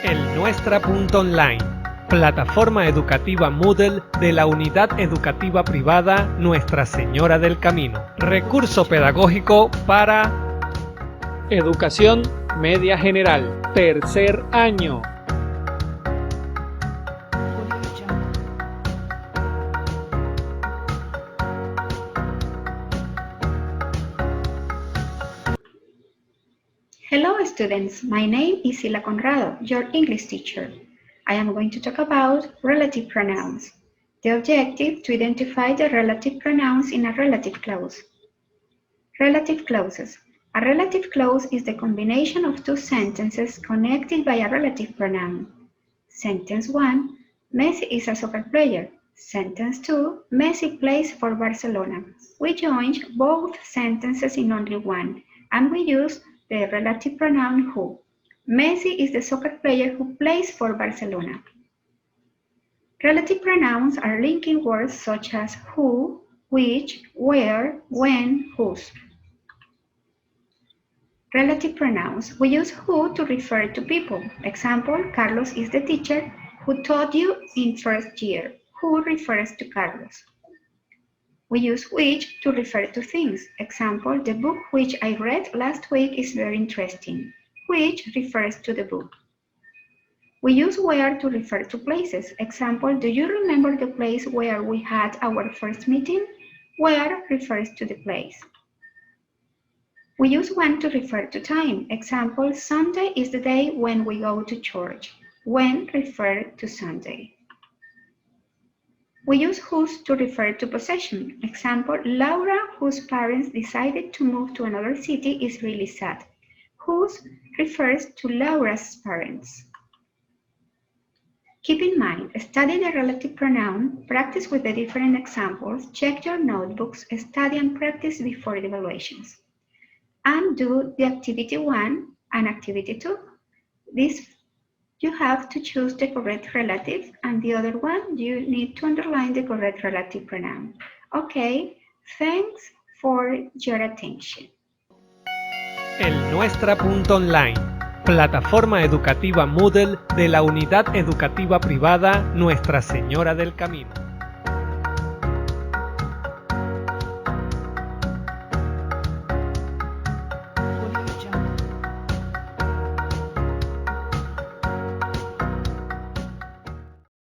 elnuestra.online, plataforma educativa Moodle de la Unidad Educativa Privada Nuestra Señora del Camino. Recurso pedagógico para Educación Media General, tercer año. Hello students, my name is Sila Conrado, your English teacher. I am going to talk about relative pronouns. The objective to identify the relative pronouns in a relative clause. Relative clauses. A relative clause is the combination of two sentences connected by a relative pronoun. Sentence 1, Messi is a soccer player. Sentence 2, Messi plays for Barcelona. We join both sentences in only one, and we use the relative pronoun who. Messi is the soccer player who plays for Barcelona. Relative pronouns are linking words such as who, which, where, when, whose. Relative pronouns. We use who to refer to people. Example, Carlos is the teacher who taught you in first year. Who refers to Carlos. We use which to refer to things. Example, the book which I read last week is very interesting. Which refers to the book. We use where to refer to places. Example, do you remember the place where we had our first meeting? Where refers to the place. We use when to refer to time. Example, Sunday is the day when we go to church. When refers to Sunday. We use whose to refer to possession. Example, Laura, whose parents decided to move to another city, is really sad. Whose refers to Laura's parents. Keep in mind, study the relative pronoun, practice with the different examples, check your notebooks, study and practice before the evaluations. And do the activity 1 and activity 2. This you have to choose the correct relative, and the other one you need to underline the correct relative pronoun. Okay, thanks for your attention. elnuestra.online, plataforma educativa Moodle de la Unidad Educativa Privada Nuestra Señora del Camino.